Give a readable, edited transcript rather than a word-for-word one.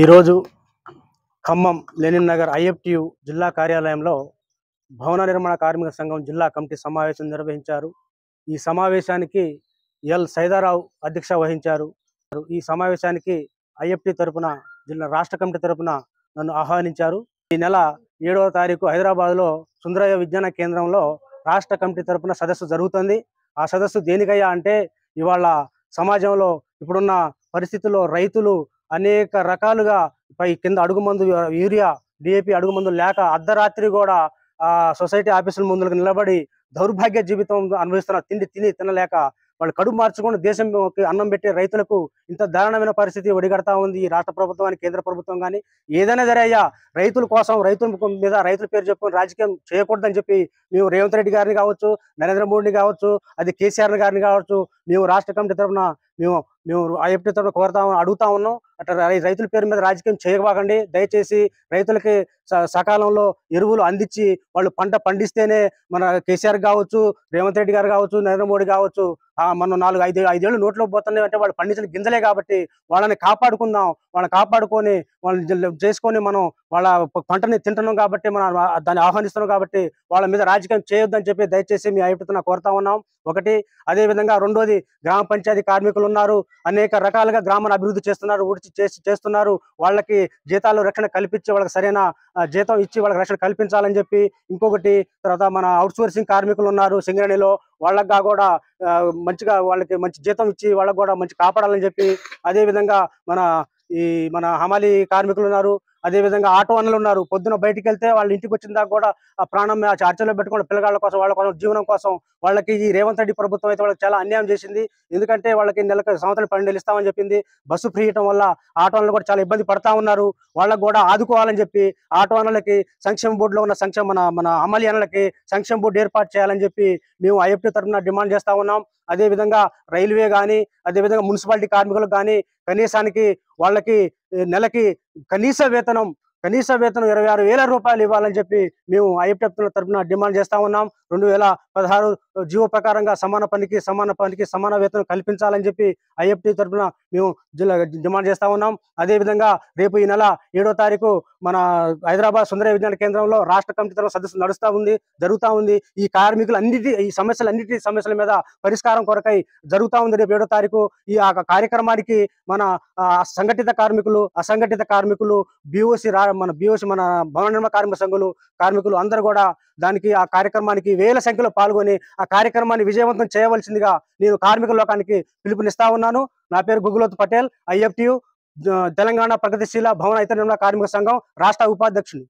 ఈరోజు Khammam Lenin Nagar IFTU జిల్లా కార్యాలయంలో భవన నిర్మాణ కార్మిక సంఘం జిల్లా కమిటీ సమావేశం నిర్వహించారు. ఈ సమావేశానికి ఎల్ సైదారావు అధ్యక్ష వహించారు. ఈ సమావేశానికి ఐఎఫ్టి తరపున జిల్లా రాష్ట్ర కమిటీ తరపున నన్ను ఆహ్వానించారు. ఈ నెల 7వ తారీఖు హైదరాబాద్లో సుందరయ్య విజ్ఞాన కేంద్రంలో రాష్ట్ర కమిటీ తరపున సదస్సు జరుగుతుంది. ఆ సదస్సు దేనికయ్యా అంటే, ఇవాళ సమాజంలో ఇప్పుడున్న పరిస్థితుల్లో రైతులు అనేక రకాలుగా కింద అడుగుమందు యూరియా డిఏపి అడుగుమందు లేక అర్ధరాత్రి కూడా సొసైటీ ఆఫీసుల ముందుకు నిలబడి దౌర్భాగ్య జీవితం అనుభవిస్తున్న తిండి తినలేక వాళ్ళు కడుపు మార్చుకొని దేశంకి అన్నం పెట్టే రైతులకు ఇంత దారుణమైన పరిస్థితి ఒడిగడతా ఉంది ఈ రాష్ట్ర ప్రభుత్వానికి, కేంద్ర ప్రభుత్వం కానీ. ఏదైనా సరే అయ్యా, రైతుల కోసం రైతుల మీద రైతుల పేరు చెప్పుకొని రాజకీయం చేయకూడదని చెప్పి మేము రేవంత్ రెడ్డి గారిని కావచ్చు, నరేంద్ర మోడీని కావచ్చు, అది కేసీఆర్ గారిని కావచ్చు, మేము రాష్ట్ర కమిటీ తరఫున మేము ఐఎఫ్టీ తరఫున అడుగుతా ఉన్నాం. అట్లా రైతుల పేరు మీద రాజకీయం చేయబాకండి. దయచేసి రైతులకి సకాలంలో ఎరువులు అందించి వాళ్ళు పంట పండిస్తేనే మన కేసీఆర్ కావచ్చు, రేవంత్ రెడ్డి గారు కావచ్చు, నరేంద్ర మోడీ కావచ్చు, మనం 4-5 ఏళ్ళు నోట్లో పోతున్నాయి అంటే వాళ్ళు పండించిన గింజలే కాబట్టి వాళ్ళని కాపాడుకుందాం. వాళ్ళని కాపాడుకొని వాళ్ళని చేసుకొని మనం వాళ్ళ పంటని తింటున్నాం కాబట్టి మనం దాన్ని ఆహ్వానిస్తున్నాం కాబట్టి వాళ్ళ మీద రాజకీయం చేయొద్దని చెప్పి దయచేసి మీ ఐఎఫ్టీతో కోరుతా ఉన్నాం. ఒకటి. అదేవిధంగా రెండోది, గ్రామ పంచాయతీ కార్మికులు ఉన్నారు, అనేక రకాలుగా గ్రామాన్ని అభివృద్ధి చేస్తున్నారు, చేస్తున్నారు. వాళ్ళకి జీతాలు రక్షణ కల్పించి వాళ్ళకి సరైన జీతం ఇచ్చి వాళ్ళకి రక్షణ కల్పించాలని చెప్పి. ఇంకొకటి, తర్వాత మన అవుట్సోర్సింగ్ కార్మికులు ఉన్నారు సింగరేణిలో, వాళ్ళకి కూడా మంచిగా వాళ్ళకి మంచి జీతం ఇచ్చి వాళ్ళకి కూడా మంచి కాపాడాలని చెప్పి. అదేవిధంగా మన హమాలి కార్మికులు ఉన్నారు, అదేవిధంగా ఆటో అన్నలు ఉన్నారు. పొద్దున బయటికి వెళ్తే వాళ్ళ ఇంటికి వచ్చిన దాకా కూడా ఆ ప్రాణం చర్చలో పెట్టుకుని పిల్లగాళ్ళ కోసం, వాళ్ళ కోసం, జీవనం కోసం వాళ్ళకి ఈ రేవంత్ రెడ్డి ప్రభుత్వం అయితే వాళ్ళకి చాలా అన్యాయం చేసింది. ఎందుకంటే వాళ్ళకి నెలకు సంవత్సరం 12 ఇస్తామని చెప్పింది. బస్సు ఫ్రీ ఇవ్వడం వల్ల ఆటో అన్నలు కూడా చాలా ఇబ్బంది పడతా ఉన్నారు. వాళ్ళకు కూడా ఆదుకోవాలని చెప్పి ఆటో అన్నలకి సంక్షేమ బోర్డులో ఉన్న మన అమలు అన్నలకి సంక్షేమ బోర్డు ఏర్పాటు చేయాలని చెప్పి మేము ఐఎఫ్టీ తరఫున డిమాండ్ చేస్తా ఉన్నాం. అదేవిధంగా రైల్వే కానీ, అదేవిధంగా మున్సిపాలిటీ కార్మికులకు కానీ కనీసానికి వాళ్ళకి నెలకి కనీస వేతనం 26,000 రూపాయలు ఇవ్వాలని చెప్పి మేము ఐఎఫ్టీ తరఫున డిమాండ్ చేస్తా ఉన్నాం. 2016 జీవో ప్రకారంగా సమాన పనికి సమాన వేతనం కల్పించాలని చెప్పి ఐఎఫ్టీ తరఫున మేము డిమాండ్ చేస్తా ఉన్నాం. అదేవిధంగా రేపు ఈ నెల 7వ తారీఖు మన హైదరాబాద్ సుందరయ్య విజ్ఞాన కేంద్రంలో రాష్ట్ర కమిటీ తరఫున సదస్సు జరుగుతూ ఉంది. ఈ ఈ సమస్యల మీద పరిష్కారం కొరకై జరుగుతూ ఉంది. రేపు 7వ తారీఖు ఈ కార్యక్రమానికి మన సంఘటిత కార్మికులు, అసంఘటిత కార్మికులు, బీఓసి మన భవన నిర్మాణ కార్మికులు అందరూ కూడా ఆ కార్యక్రమానికి వేల సంఖ్యలో పాల్గొని ఆ కార్యక్రమాన్ని విజయవంతం చేయవలసిందిగా నేను కార్మిక లోకానికి పిలుపునిస్తా ఉన్నాను. నా పేరు గుగులోత్ పటేల్, ఐఎఫ్టియు తెలంగాణ ప్రగతిశీల భవన ఇతర నిర్మాణ కార్మిక సంఘం రాష్ట్ర ఉపాధ్యక్షుని.